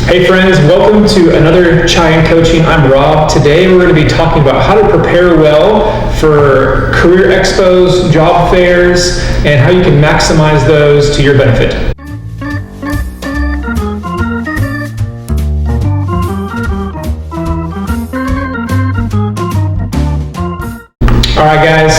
Hey friends, welcome to another Chai and Coaching. I'm Rob. Today we're going to be talking about how to prepare well for career expos, job fairs, and how you can maximize those to your benefit. Alright guys,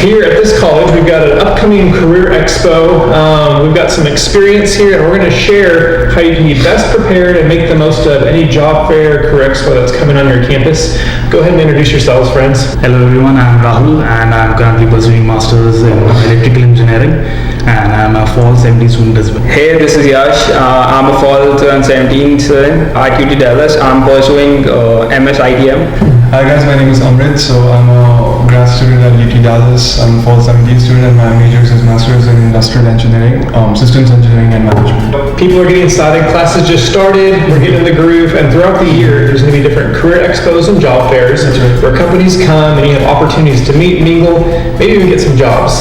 here at this college we've got an upcoming career expo. We've got some experience here and we're going to share how you can be best prepared and make the most of any job fair, career expo that's coming on your campus. Go ahead and introduce yourselves, friends. Hello everyone, I'm Rahul and I'm currently pursuing Masters in Electrical Engineering and I'm a Fall 17 student as well. Hey, this is Yash. I'm a Fall 17 student at UT Dallas. I'm pursuing MS ITM. Hi guys, my name is Amrit. So I'm a grad student at UT Dallas. I'm a Fall 17 student and my major is Masters in Industrial Engineering, Systems Engineering and Management. People are getting excited, classes just started, we're getting in the groove, and throughout the year there's going to be different career expos and job fairs where companies come and you have opportunities to meet, mingle, maybe even get some jobs.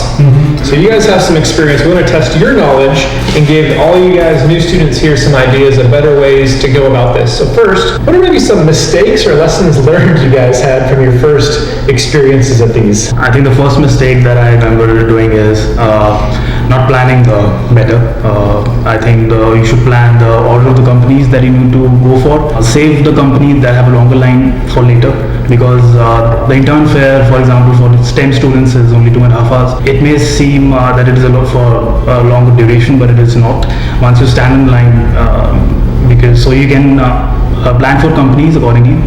So you guys have some experience. We want to test your knowledge and give all you guys new students here some ideas of better ways to go about this. So first, what are maybe some mistakes or lessons learned you guys had from your first experiences at these? I think the first mistake that I remember doing is not planning the better. I think you should plan the order of the companies that you need to go for. Save the companies that have a longer line for later, because the intern fair, for example, for STEM students is only 2.5 hours. It may seem that it is a lot for a longer duration, but it is not. Once you stand in line, so you can plan for companies accordingly,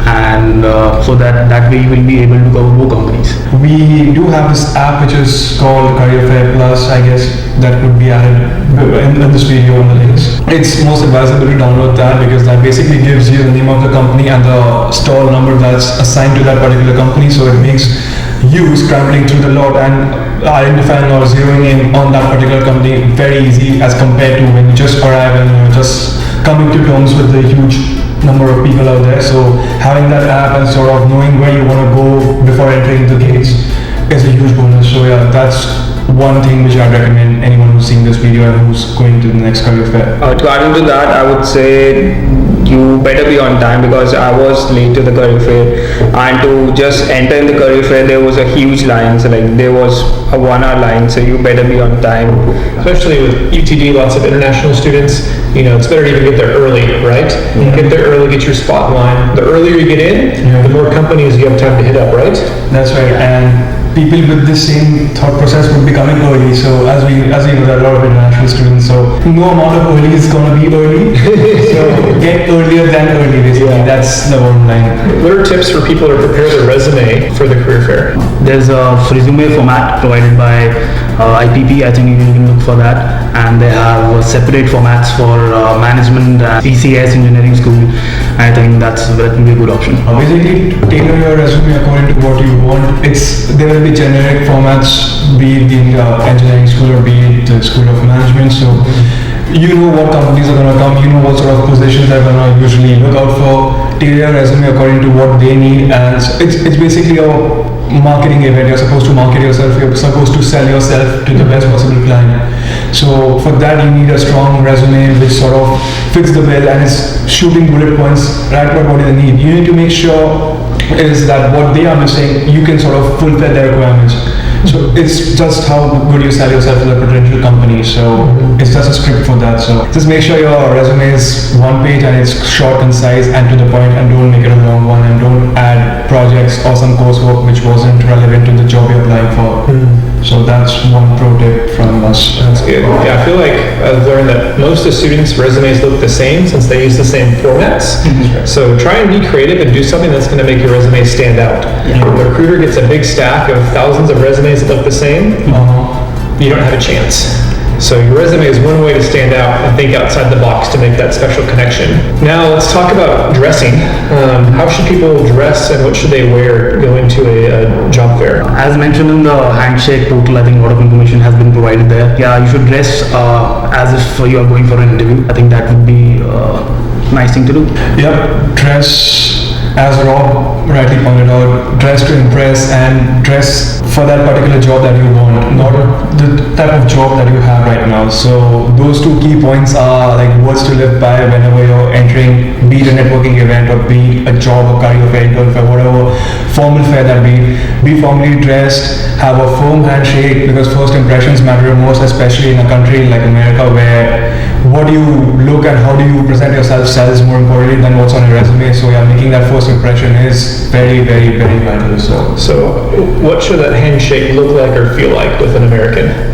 and so that way you will be able to cover more companies. We do have this app which is called Career Fair Plus, I guess, that could be added in this video on the links. It's most advisable to download that because that basically gives you the name of the company and the stall number that's assigned to that particular company, so it makes you scrambling through the lot and identifying or zeroing in on that particular company very easy as compared to when you just arrive and you're just coming to terms with the huge number of people out there. So having that app and sort of knowing where you want to go before entering the gates is a huge bonus. So yeah, that's one thing which I'd recommend anyone who's seeing this video and who's going to the next career fair. To add into that, I would say you better be on time, because I was late to the career fair, and to just enter in the career fair there was a huge line. So like there was a 1 hour line, so you better be on time. Especially with UTD, lots of international students, you know, it's better to even get there early, right? Get there early, get your spot in line. The earlier you get in, the more companies you have time to hit up, right? That's right. And people with this same thought process would be coming early. So as we know, there are a lot of international students, so no amount of early is going to be early. So get earlier than early, basically. That's the bottom line. What are tips for people to prepare their resume for the career fair? There's a resume format provided by IPP. I think you can look for that, and they have separate formats for management and ECS engineering school. I think that will be a good option. Basically, tailor your resume according to what you want. There will be generic formats, be it the engineering school or be it the school of management. So you know what companies are going to come, you know what sort of positions they're going to usually look out for. Tailor your resume according to what they need, and it's basically a marketing event. You're supposed to market yourself, you're supposed to sell yourself to the best possible client. So for that you need a strong resume which sort of fits the bill and is shooting bullet points right about what they need. You need to make sure is that what they are missing, you can sort of fulfill their requirements. So it's just how good you sell yourself to the potential company. So it's just a script for that. So just make sure your resume is one page and it's short, concise and to the point, and don't make it a long one, and don't add projects or some coursework which wasn't relevant to the job you're applying for. So that's one pro tip from us. That's good. Yeah, I feel like I've learned that most of the students' resumes look the same since they use the same formats. So try and be creative and do something that's going to make your resume stand out. The recruiter gets a big stack of thousands of resumes that look the same. You don't have a chance. So your resume is one way to stand out and think outside the box to make that special connection. Now let's talk about dressing. How should people dress and what should they wear going to a job fair? As mentioned in the handshake portal, I think a lot of information has been provided there. Yeah, you should dress as if you are going for an interview. I think that would be a nice thing to do. Yep, dress as Rob rightly pointed out, dress to impress and dress for that particular job that you want, not the type of job that you have right now. So those two key points are like words to live by whenever you're entering, be it a networking event or be it a job or career fair, intern fair, whatever formal fair that be formally dressed, have a firm handshake, because first impressions matter most, especially in a country like America where what do you look and how do you present yourself sells more importantly than what's on your resume. So yeah, making that first impression is very, very, very vital. So what should that handshake look like or feel like with an American?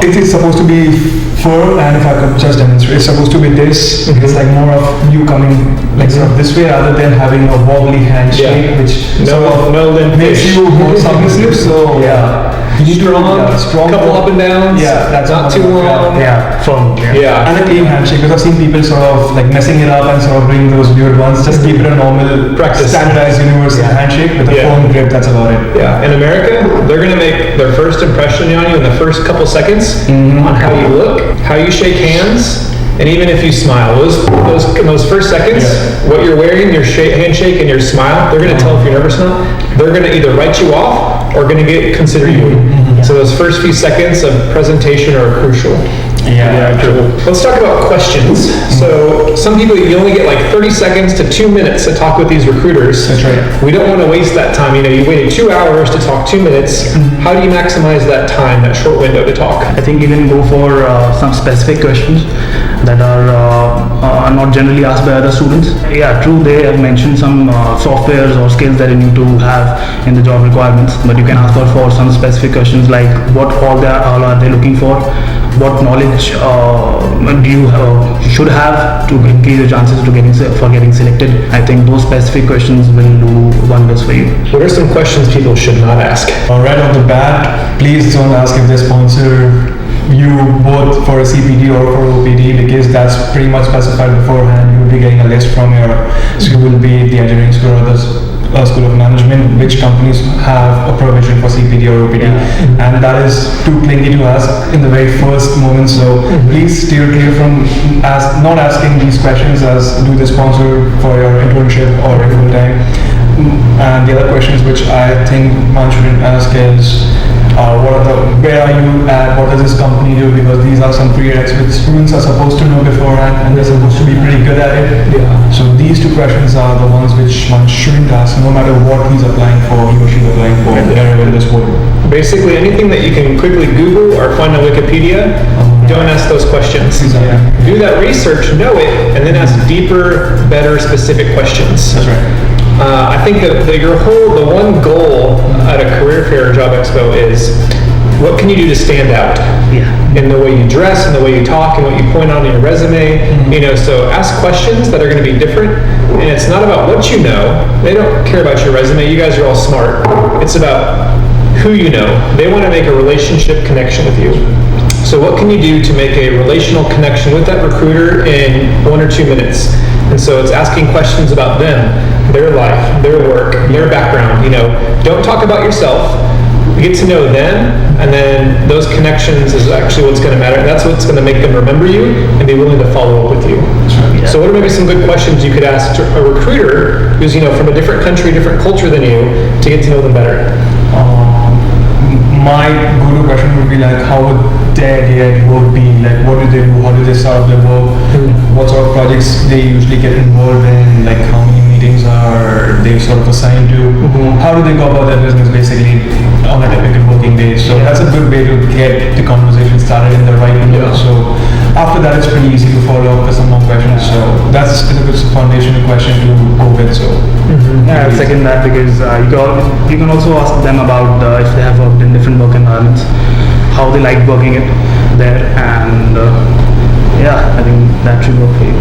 It is supposed to be firm, and if I could just demonstrate, it's supposed to be this. It's like more of you coming like sort of this way rather than having a wobbly handshake, which sort of makes you more submissive. So yeah, you need strong, couple up and downs. Yeah, that's not too long. Yeah, firm. Yeah. And a clean handshake, because I've seen people sort of like messing it up and sort of doing those weird ones. Just keep it a normal, Practice. standardized universal handshake with a firm grip. That's about it. Yeah, in America, they're gonna make their first impression on you in the first couple seconds on how you look, how you shake hands, and even if you smile. Those first seconds, what you're wearing, your handshake and your smile, they're gonna tell if you're nervous or not. They're gonna either write you off or gonna consider you. So those first few seconds of presentation are crucial. Yeah, true. Let's talk about questions. So some people, you only get like 30 seconds to 2 minutes to talk with these recruiters. That's right. We don't want to waste that time. You waited 2 hours to talk 2 minutes. How do you maximize that time, that short window to talk? I think you can go for some specific questions that are not generally asked by other students. Yeah, true, they have mentioned some softwares or skills that you need to have in the job requirements, but you can ask for some specific questions like what all are they looking for, what knowledge do you should have to increase your chances to getting selected. I think those specific questions will do wonders for you. What are some questions people should not ask? Right off the bat, please don't ask if they sponsor you both for a CPD or for OPD, because that's pretty much specified beforehand. You will be getting a list from your school, be it the engineering school or the School of Management, which companies have a provision for CPD or OPD, and that is too clingy to ask in the very first moment. So please steer clear from not asking these questions as do they sponsor for your internship or your full time. And the other questions which I think one shouldn't ask is where are you at, what does this company do, because these are some prereqs which students are supposed to know beforehand and they're supposed to be pretty good at it. So these two questions are the ones which one shouldn't ask, no matter what he's applying for, he or she's applying for wherever in this world. Basically anything that you can quickly Google or find on Wikipedia, don't ask those questions. Exactly. Do that research, know it, and then ask deeper, better, specific questions. That's right. I think that the one goal at a career fair or job expo is what can you do to stand out? In the way you dress, in the way you talk, and what you point out in your resume. So ask questions that are going to be different. And it's not about what you know. They don't care about your resume. You guys are all smart. It's about who you know. They want to make a relationship connection with you. So what can you do to make a relational connection with that recruiter in 1 or 2 minutes? And so it's asking questions about them, their life, their work, their background. Don't talk about yourself. Get to know them, and then those connections is actually what's going to matter. That's what's going to make them remember you and be willing to follow up with you. So what are maybe some good questions you could ask a recruiter who's from a different country, different culture than you, to get to know them better? My go-to question would be like, how would their day at work be? Like, what do they do? How do they start their work? What sort of projects they usually get involved in? Like, how many meetings are they sort of assigned to? How do they go about their business basically on a typical working day? So that's a good way to get the conversation started in the right note. So after that, it's pretty easy to follow up with some more questions. So that's a good foundational question to go with. So Yeah, I second that, because you can also ask them about if they have worked in different work environments, how they like working there, and I think that should work for you.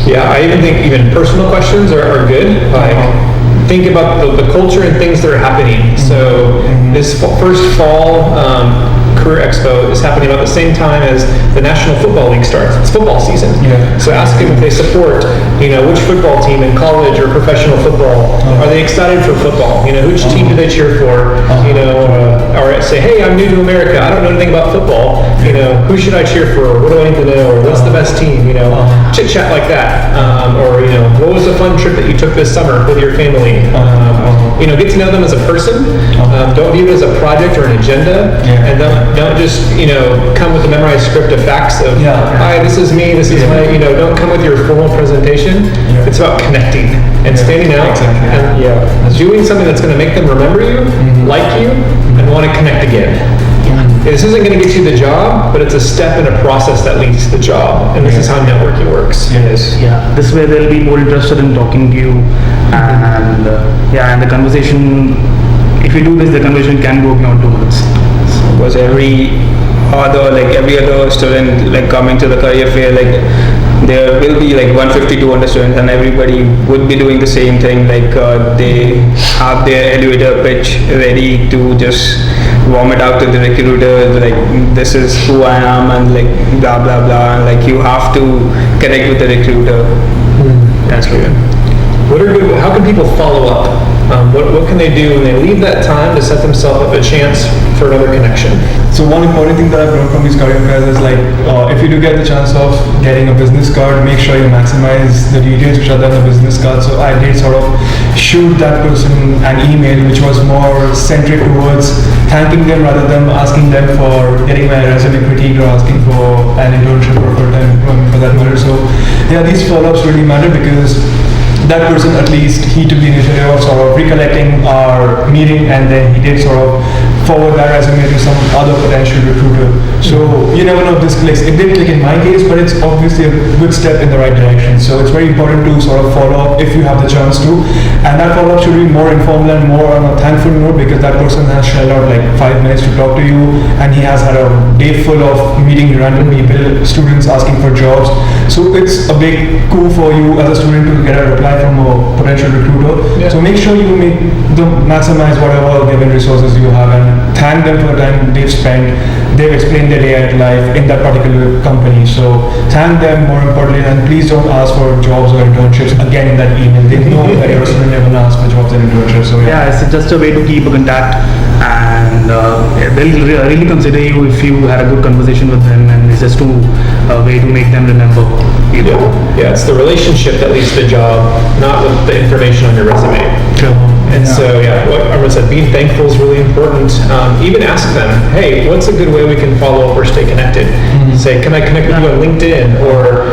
Yeah, I even think personal questions are good. Like, think about the culture and things that are happening. So this first fall Career Expo is happening about the same time as the National Football League starts. It's football season. So ask them if they support, which football team in college or professional football. Are they excited for football? Which team do they cheer for? Or say, hey, I'm new to America. I don't know anything about football. Who should I cheer for? What do I need to know? Or what's the best team? Chit chat like that. Or what was a fun trip that you took this summer with your family? Get to know them as a person. Don't view it as a project or an agenda, and don't just come with a memorized script of facts of hi, this is me, this is my. Don't come with your formal presentation. It's about connecting and standing out and doing something that's going to make them remember you, like you, and want to connect again. This isn't going to get you the job, but it's a step in a process that leads to the job, and this is how networking works. This way they'll be more interested in talking to you, and the conversation, if you do this, the conversation can go beyond 2 minutes. Because every other student like coming to the career fair, like there will be like 150, 200 students, and everybody would be doing the same thing. Like they have their elevator pitch ready to just warm it out to the recruiter, like this is who I am, and like blah blah blah, and like you have to connect with the recruiter. That's good. How can people follow up? What can they do when they leave that time to set themselves up a chance for another connection? So one important thing that I've learned from these career fairs is like, if you do get the chance of getting a business card, make sure you maximize the details which are there on the business card. So I did sort of shoot that person an email which was more centric towards thanking them rather than asking them for getting my resume critiqued or asking for an internship or full-time employment for that matter. So these follow-ups really matter because that person, at least he took the initiative of sort of recollecting our meeting, and then he did sort of forward that resume to some other potential recruiter. So you never know if this clicks. It did click in my case, but it's obviously a good step in the right direction. So it's very important to sort of follow up if you have the chance to, and that follow-up should be more informal and more on a thankful note, because that person has shelled out like 5 minutes to talk to you, and he has had a day full of meeting random people, students asking for jobs. So it's a big coup for you as a student to get a reply from a potential recruiter. So make sure you maximize whatever given resources you have, and thank them for the time they've spent. They've explained their day at life in that particular company. So thank them more importantly, and please don't ask for jobs or internships again in that email. They know that you're a student, never ask for jobs and internships. So it's just a way to keep a contact, and they'll really consider you if you had a good conversation with them, and it's just a way to make them remember you. It's the relationship that leads to the job, not with the information on your resume. And so, what everyone said, being thankful is really important. Even ask them, hey, what's a good way we can follow up or stay connected? Say, can I connect with you on LinkedIn? Or,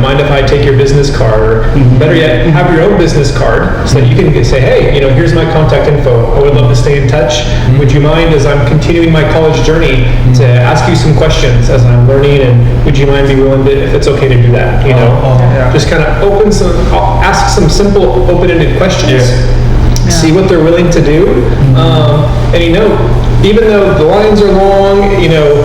mind if I take your business card? Or better yet, have your own business card so that you can say, hey, here's my contact info. I would love to stay in touch. Would you mind, as I'm continuing my college journey, to ask you some questions as I'm learning, and would you mind be willing to, if it's okay to do that? Just kind of ask some simple open-ended questions. See what they're willing to do, and even though the lines are long,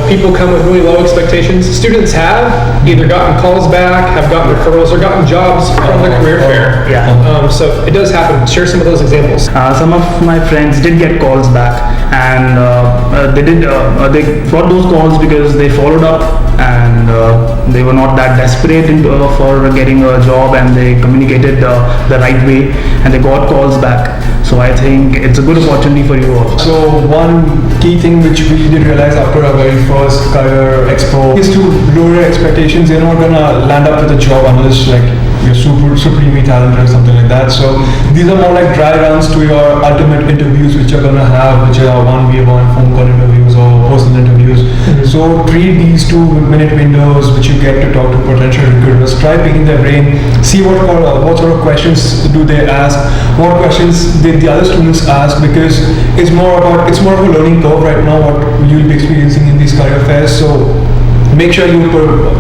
people come with really low expectations. Students have either gotten calls back, have gotten referrals, or gotten jobs from the career fair. So it does happen. Share some of those examples. Some of my friends did get calls back, and they got those calls because they followed up, and they were not that desperate for getting a job, and they communicated the right way, and they got calls back. So I think it's a good opportunity for you all. So one key thing which we did realize after our very first career expo is to lower your expectations. You're not gonna land up with a job unless like you're supremely talented or something like that. So these are more like dry runs to your ultimate interviews which you're gonna have, which are 1v1 phone call interviews or personal interviews. So treat these 2-minute windows which you get to talk to potential recruiters. Try picking their brain, see what sort of questions do they ask, what questions did the other students ask, because it's more of a learning curve right now what you'll be experiencing in these career fairs. So make sure you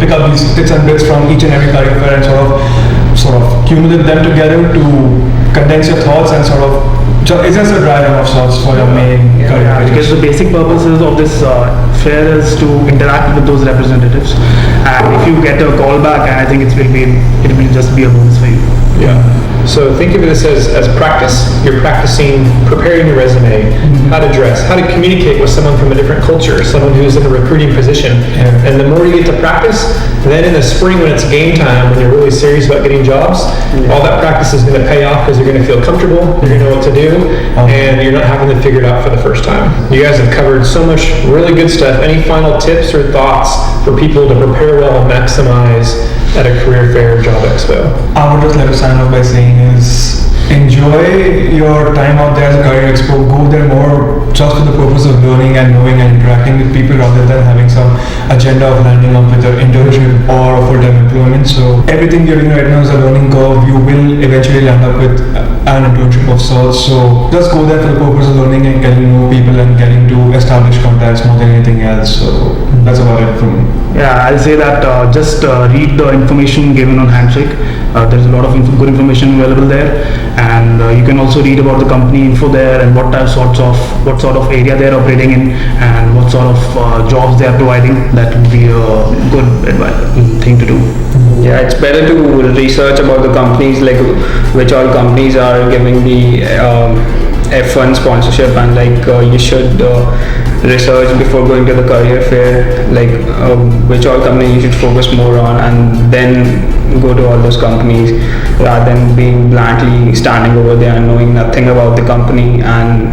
pick up these tips and bits from each and every career fair and sort of accumulate them together to condense your thoughts and it's just a dry run of sorts for your main career. Because the basic purposes of this fair is to interact with those representatives, and if you get a call back, I think it will just be a bonus for you. So think of this as practice. You're practicing preparing your resume, how to dress, how to communicate with someone from a different culture, someone who's in a recruiting position. And the more you get to practice, then in the spring when it's game time, when you're really serious about getting jobs, all that practice is going to pay off because you're going to feel comfortable, you're going to know what to do, and you're not having to figure it out for the first time. You guys have covered so much really good stuff. Any final tips or thoughts for people to prepare well and maximize at a career fair or job expo? I would just like to sign off by saying is enjoy your time out there as a career expo. Go there more just for the purpose of learning and knowing and interacting with people rather than having some agenda of landing up with an internship or a full-time employment. So everything you're doing right now is a learning curve. You will eventually land up with an internship of sorts. So just go there for the purpose of learning and getting to know people and getting to establish contacts more than anything else. So that's about it from me. Yeah, I'll say that just read the information given on Handshake. There's a lot of good information available there, and you can also read about the company info there and what sort of area they're operating in and what sort of jobs they are providing. That would be a good thing to do. Yeah, it's better to research about the companies, like which all companies are giving the F1 sponsorship, and like you should research before going to the career fair, like which all company you should focus more on, and then go to all those companies rather than being blindly standing over there and knowing nothing about the company and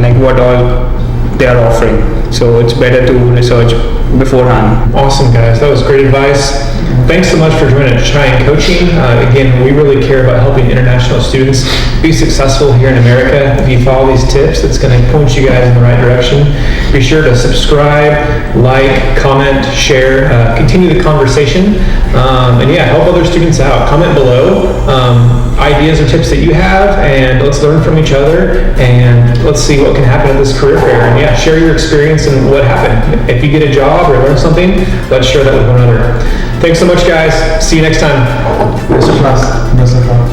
like what all they are offering. So it's better to research beforehand. Awesome, guys. That was great advice. Thanks so much for joining Shine Coaching. Again, we really care about helping international students be successful here in America. If you follow these tips, it's going to point you guys in the right direction. Be sure to subscribe, like, comment, share, continue the conversation, and yeah, help other students out. Comment below ideas or tips that you have, and let's learn from each other, and let's see what can happen at this career fair. And yeah, share your experience and what happened. If you get a job or learn something, let's share that with one another. Thanks so much, guys. See you next time. Best of luck.